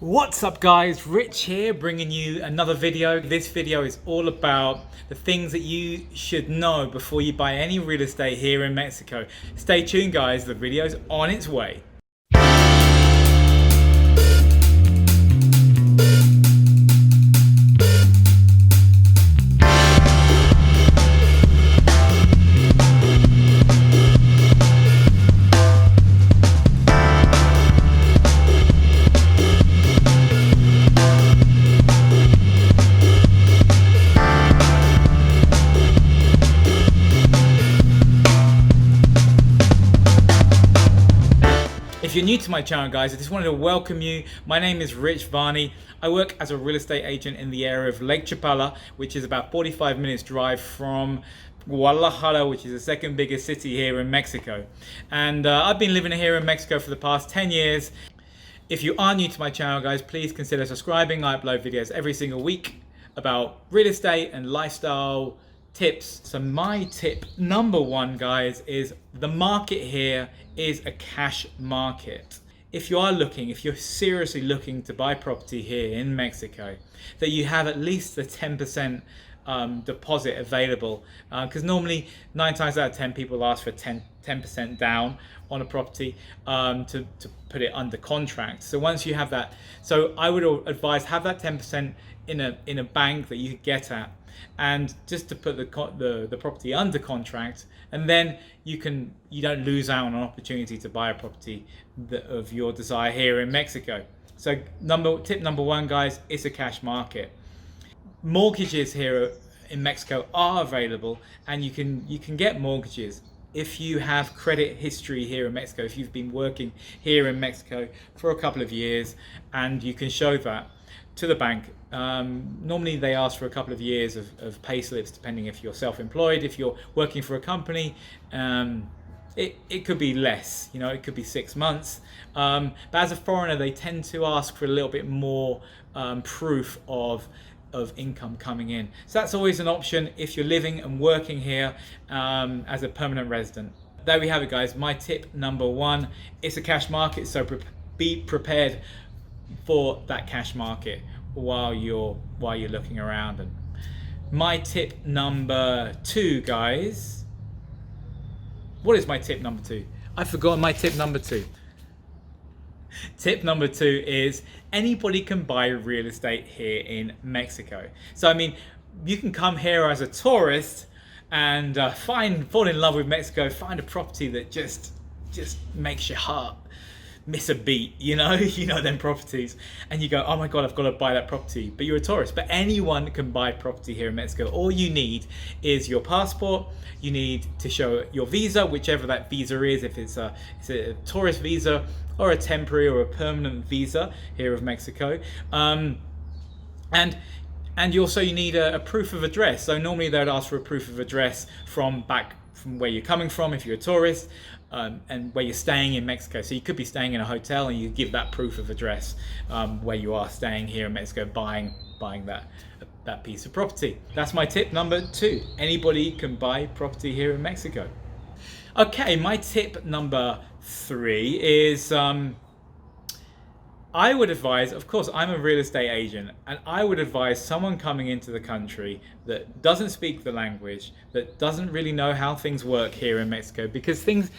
What's up guys, Rich here bringing you another video. This video is all about the things that you should know before you buy any real estate here in Mexico. Stay tuned guys, the video's on its way. If you're new to my channel guys, I just wanted to welcome you. My name is Rich Varney. I work as a real estate agent in the area of Lake Chapala, which is about 45 minutes drive from Guadalajara, which is the second biggest city here in Mexico. And I've been living here in Mexico for the past 10 years. If you are new to my channel guys, please consider subscribing. I upload videos every single week about real estate and lifestyle tips. So my tip number one guys is the market here is a cash market. If you're seriously looking to buy property here in Mexico, that you have at least a 10% deposit available, because normally 9 times out of 10 people ask for 10% down on a property to put it under contract. So once you have that, so I would advise have that 10% in a bank that you could get at, and just to put the property under contract, and then you don't lose out on an opportunity to buy a property of your desire here in Mexico. So tip number one guys, it's a cash market. Mortgages here in Mexico are available, and you can get mortgages if you have credit history here in Mexico, if you've been working here in Mexico for a couple of years and you can show that to the bank. Normally they ask for a couple of years of pay slips, depending if you're self-employed. If you're working for a company, it could be less, it could be 6 months. But as a foreigner, they tend to ask for a little bit more proof of income coming in. So that's always an option if you're living and working here as a permanent resident. There we have it guys, my tip number one. It's a cash market, so be prepared for that cash market while you're looking around. And my tip number two guys, what is my tip number two? I've forgotten my tip number two. Tip number two is anybody can buy real estate here in Mexico. So I mean, you can come here as a tourist and fall in love with Mexico, find a property that just makes your heart miss a beat, them properties, and you go, oh my god, I've got to buy that property. But you're a tourist. But anyone can buy property here in Mexico. All you need is your passport. You need to show your visa, whichever that visa is, if it's a tourist visa or a temporary or a permanent visa here of Mexico. And you need a proof of address. So normally they'd ask for a proof of address from where you're coming from if you're a tourist, and where you're staying in Mexico. So you could be staying in a hotel and you give that proof of address where you are staying here in Mexico, buying that piece of property. That's my tip number two. Anybody can buy property here in Mexico. Okay, my tip number three is I would advise, of course, I'm a real estate agent, and I would advise someone coming into the country that doesn't speak the language, that doesn't really know how things work here in Mexico, because things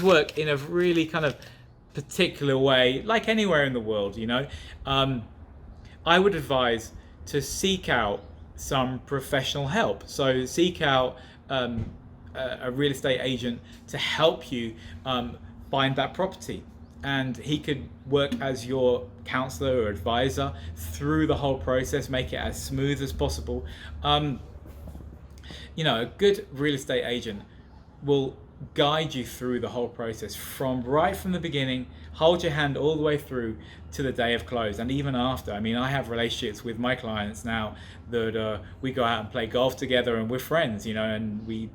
work in a really kind of particular way, like anywhere in the world, I would advise to seek out some professional help. So seek out a real estate agent to help you find that property. And he could work as your counselor or advisor through the whole process, make it as smooth as possible. A good real estate agent will guide you through the whole process right from the beginning, hold your hand all the way through to the day of close, and even after. I mean, I have relationships with my clients now that we go out and play golf together, and we're friends, and we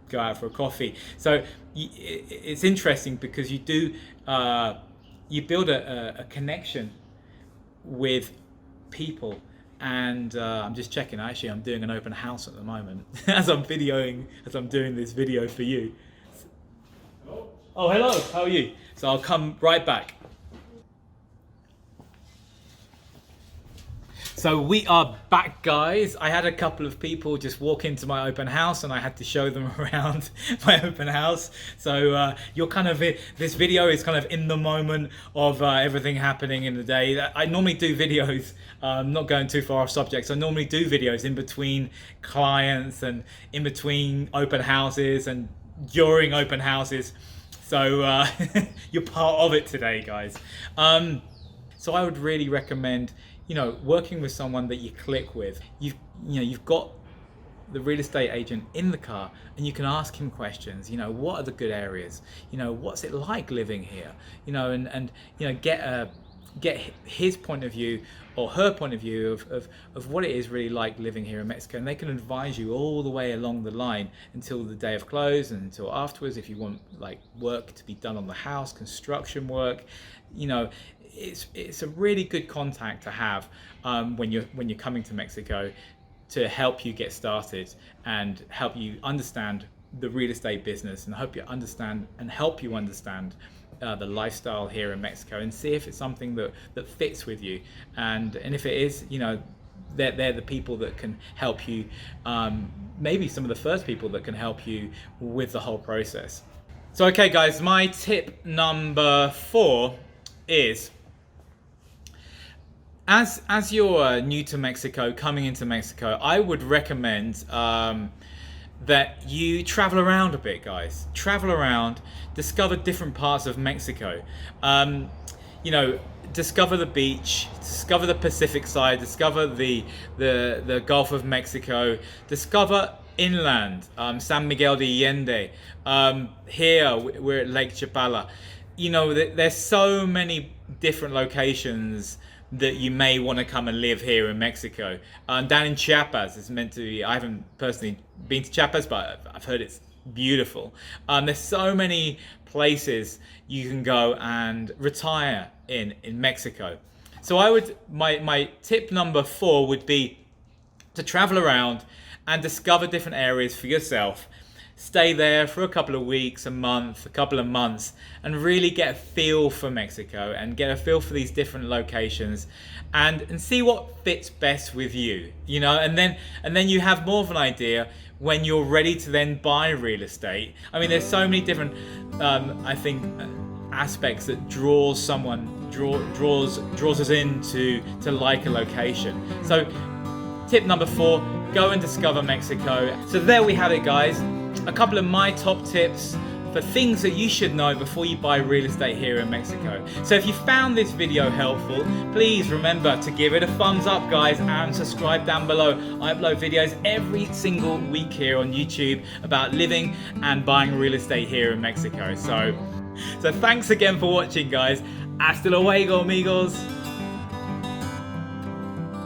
go out for a coffee. So it's interesting because you build a connection with people. And I'm just checking, actually I'm doing an open house at the moment as I'm doing this video for you. Oh hello, how are you? So I'll come right back. So we are back, guys. I had a couple of people just walk into my open house and I had to show them around my open house. So you're kind of, this video is kind of in the moment of everything happening in the day. I normally do videos, not going too far off subject. So I normally do videos in between clients and in between open houses and during open houses. So you're part of it today, guys. So I would really recommend, working with someone that you click with. You've got the real estate agent in the car and you can ask him questions. What are the good areas? What's it like living here? And get his point of view or her point of view of what it is really like living here in Mexico, and they can advise you all the way along the line until the day of close and until afterwards. If you want like work to be done on the house, construction work, it's a really good contact to have when you're coming to Mexico, to help you get started and help you understand the real estate business and help you understand the lifestyle here in Mexico, and see if it's something that fits with you, and if it is, they're the people that can help you, maybe some of the first people that can help you with the whole process. So okay guys, my tip number 4 is, as you're new to Mexico, coming into Mexico, I would recommend that you travel around a bit, guys. Travel around, discover different parts of Mexico. Discover the beach, discover the Pacific side, discover the Gulf of Mexico, discover inland, San Miguel de Allende. Here we're at Lake Chapala. There's so many different locations that you may want to come and live here in Mexico. Down in Chiapas, it's meant to be, I haven't personally been to Chiapas, but I've heard it's beautiful. There's so many places you can go and retire in Mexico. So my tip number 4 would be to travel around and discover different areas for yourself. Stay there for a couple of weeks, a couple of months, and really get a feel for Mexico and get a feel for these different locations, and see what fits best with you. And then you have more of an idea when you're ready to then buy real estate. I mean, there's so many different aspects that draws us in to like a location. So tip number 4, go and discover Mexico. So there we have it, guys. A couple of my top tips for things that you should know before you buy real estate here in Mexico. So if you found this video helpful, please remember to give it a thumbs up, guys, and subscribe down below. I upload videos every single week here on YouTube about living and buying real estate here in Mexico. So thanks again for watching, guys. Hasta luego, amigos.